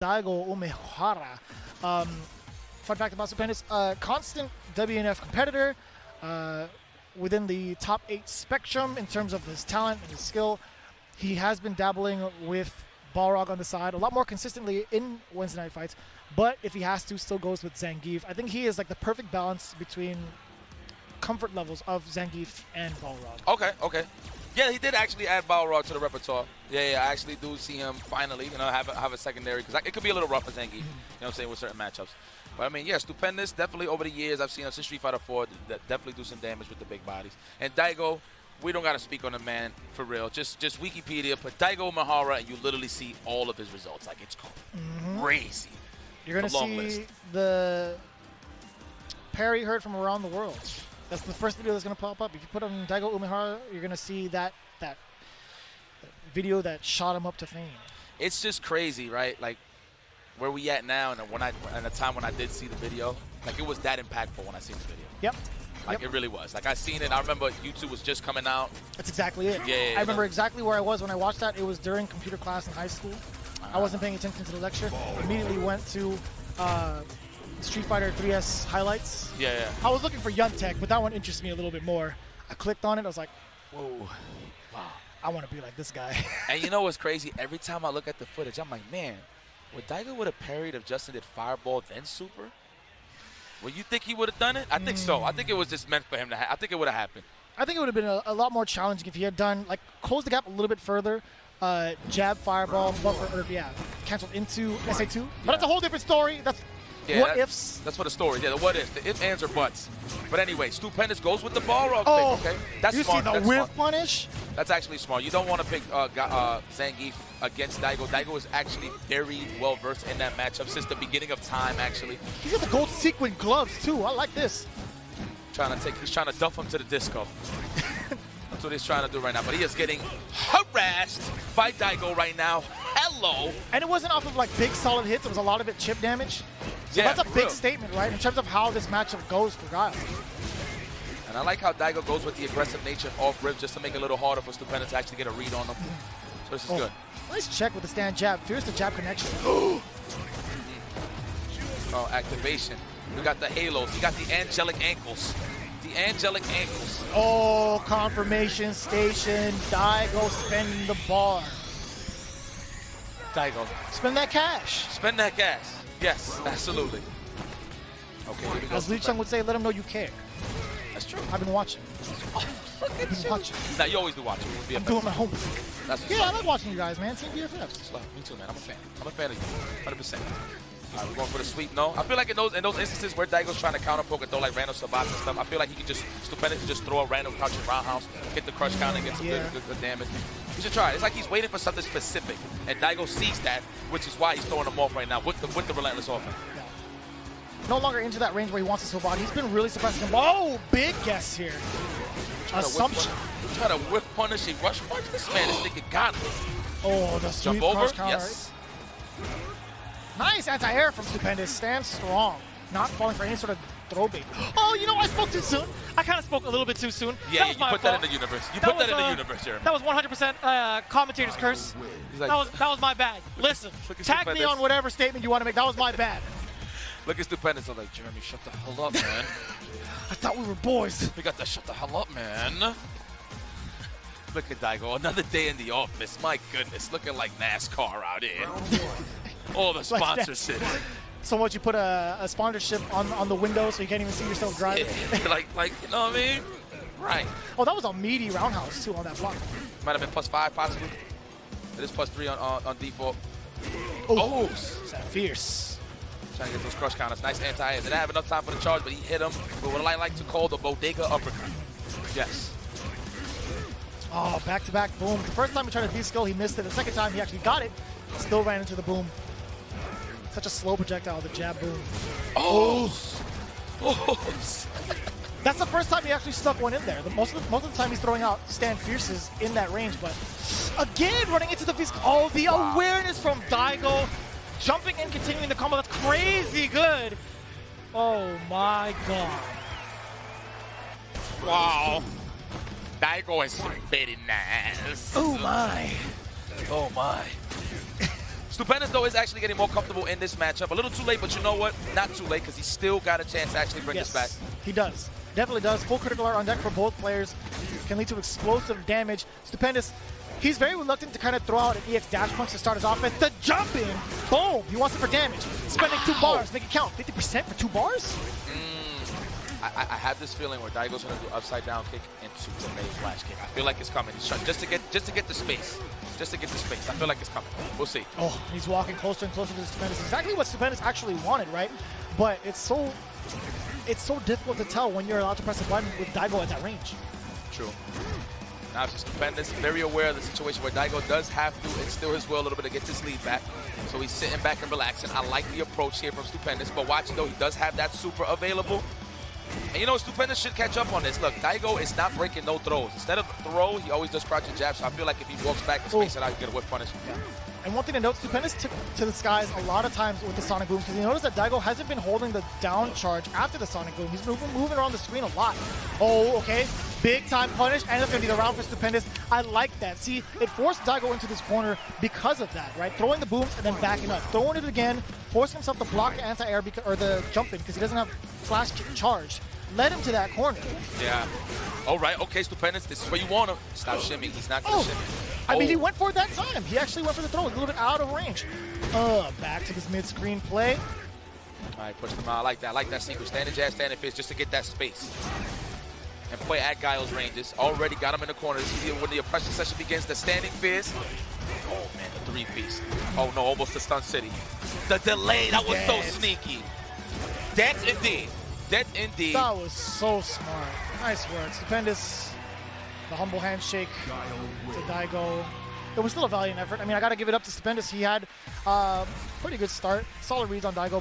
Daigo Umehara. Fun fact about Stupendous, constant WNF competitor within the top 8 spectrum in terms of his talent and his skill. He has been dabbling with Balrog on the side a lot more consistently in Wednesday night fights, but if he has to, still goes with Zangief. I think he is like the perfect balance between comfort levels of Zangief and Balrog. Okay, okay. Yeah, he did actually add Balrog to the repertoire. Yeah, I actually do see him finally, have a secondary, because it could be a little rough for Zangief, you know what I'm saying, with certain matchups. But I mean, yeah, Stupendous, definitely over the years, I've seen him since Street Fighter 4, definitely do some damage with the big bodies. And Daigo, we don't got to speak on the man for real. Just Wikipedia, put Daigo Umehara, and you literally see all of his results. Like, it's crazy. You're going to see the parry heard from around the world. That's the first video that's going to pop up. If you put on Daigo Umehara, you're going to see that video that shot him up to fame. It's just crazy, right? Like, where we at now, and the time when I did see the video, like, it was that impactful when I seen the video. Yep. Like, it really was. Like, I seen it. I remember YouTube was just coming out. That's exactly it. Yeah, I remember exactly where I was when I watched that. It was during computer class in high school. I wasn't paying attention to the lecture. Immediately went to Street Fighter 3S highlights. Yeah. I was looking for Yuntech, but that one interests me a little bit more. I clicked on it. I was like, whoa, wow, I want to be like this guy. And you know what's crazy? Every time I look at the footage, I'm like, man, would Daigo would have parried if Justin did Fireball then Super? Well, you think he would have done it? I think so. I think it was just meant for him to I think it would have happened. I think it would have been a lot more challenging if he had done, like, close the gap a little bit further, jab, Fireball, buffer, or canceled into SA2. But that's a whole different story. That's what ifs. That's for the story. Yeah, the what ifs, the if, ands, or buts. But anyway, Stupendous goes with the Balrog pick, okay? That's you smart. See the whiff punish? That's actually smart. You don't want to pick Zangief against Daigo. Daigo is actually very well versed in that matchup since the beginning of time, actually. He's got the gold sequin gloves, too. I like this. He's trying to dump him to the disco. That's what he's trying to do right now. But he is getting harassed by Daigo right now. Hello. And it wasn't off of, like, big solid hits. It was a lot of it chip damage. So yeah, that's a big statement, right, in terms of how this matchup goes for Guile. And I like how Daigo goes with the aggressive nature off rip just to make it a little harder for Stupendous to actually get a read on him. So this is good. Nice check with the stand jab. Fierce the jab connection. Activation. We got the halos. We got the angelic ankles. The angelic ankles. Oh, confirmation station. Daigo spending the bar. Daigo. Spend that cash. Spend that cash. Yes, absolutely. Okay, here we go. As Lee Chung would say, let him know you care. That's true. I've been watching. Look at you. Watching. Now, you always do watch it. I'm doing my homework. Yeah, I like watching you guys, man. Team BFFs. Me too, man. I'm a fan. I'm a fan of you. 100%. All right, we're going for the sweep. No, I feel like in those instances where Daigo's trying to counter poke and throw like random sabats and stuff, I feel like he can just Stupendous just throw a random crouching roundhouse, hit the crush counter, and get some good damage. You should try it. It's like he's waiting for something specific, and Daigo sees that, which is why he's throwing him off right now with the relentless offense. Yeah. No longer into that range where he wants to swap out. He's been really suppressing him. Oh, big guess here. Assumption. Try to whip punish a rush punch. This man is thinking got him. Oh, the sweep crush counter. Yes. Nice anti-air from Stupendous. Stands strong. Not falling for any sort of throw bait. Oh, you know, I spoke too soon. I kind of spoke a little bit too soon. Yeah, you put that in the universe. You put that in the universe, Jeremy. That was 100% commentator's curse. Like, that was my bad. Listen, tag me on whatever statement you want to make. That was my bad. Look at Stupendous. I'm like, Jeremy, shut the hell up, man. I thought we were boys. We got to shut the hell up, man. Look at Daigo. Another day in the office. My goodness. Looking like NASCAR out here. All the sponsorship. So what, you put a sponsorship on the window so you can't even see yourself driving? Yeah, like you know what I mean? Right. Oh, that was a meaty roundhouse, too, on that block. Might have been +5, possibly. It is +3 on default. Oh, that fierce. Trying to get those crush counters. Nice anti-air. Didn't have enough time for the charge, but he hit him with what I like to call the bodega uppercut. Yes. Oh, back-to-back boom. The first time he tried to D-skill, he missed it. The second time, he actually got it. Still ran into the boom. Such a slow projectile, the jab boom. Oh! That's the first time he actually stuck one in there. Most of the time he's throwing out stand fierces in that range, but again, running into the physical. Oh, the awareness from Daigo. Jumping and continuing the combo. That's crazy good. Oh my god. Wow. Daigo is very nice. Oh my. Oh my. Stupendous, though, is actually getting more comfortable in this matchup. A little too late, but you know what? Not too late, because he's still got a chance to actually bring this back. He does. Definitely does. Full critical art on deck for both players. Can lead to explosive damage. Stupendous, he's very reluctant to kind of throw out an EX dash punch to start his offense. The jumping! Boom! He wants it for damage. Spending 2 bars. Make it count. 50% for 2 bars? I have this feeling where Daigo's going to do upside down kick into a flash kick. I feel like it's coming. Just to get the space. Just to get the space. I feel like it's coming. We'll see. Oh, he's walking closer and closer to Stupendous. Exactly what Stupendous actually wanted, right? But it's so difficult to tell when you're allowed to press a button with Daigo at that range. True. Now it's Stupendous, very aware of the situation where Daigo does have to instill his will a little bit to get this lead back. So he's sitting back and relaxing. I like the approach here from Stupendous, but watching though, he does have that super available. And you know, Stupendous should catch up on this. Look, Daigo is not breaking no throws. Instead of throw, he always does crouch and jab. So I feel like if he walks back and space it out, he can get a whip punish. Yeah. And one thing to note, Stupendous took to the skies a lot of times with the Sonic Boom, because you notice that Daigo hasn't been holding the down charge after the Sonic Boom. He's moving around the screen a lot. Oh, okay. Big time punish, and it's going to be the round for Stupendous. I like that. See, it forced Daigo into this corner because of that, right? Throwing the booms and then backing up. Throwing it again, forcing himself to block the anti-air or the jumping because he doesn't have flash kick charged. Led him to that corner. Yeah. All right. Okay, Stupendous. This is where you want him. Stop shimmying. He's not going to shimmy. I mean, he went for it that time. He actually went for the throw. A little bit out of range. Back to this mid-screen play. All right, push them out. I like that. I like that sequence. Standing jab, standing fist, just to get that space. And play at Guile's ranges. Already got him in the corner. This is when the oppression session begins. The standing fist. Oh, man, the 3-piece. Oh, no, almost the Stun City. The delay. That was so sneaky. That's indeed. That indeed. That was so smart. Nice work. Stupendous. The humble handshake to Daigo. It was still a valiant effort. I mean, I got to give it up to Stupendous. He had a pretty good start. Solid reads on Daigo.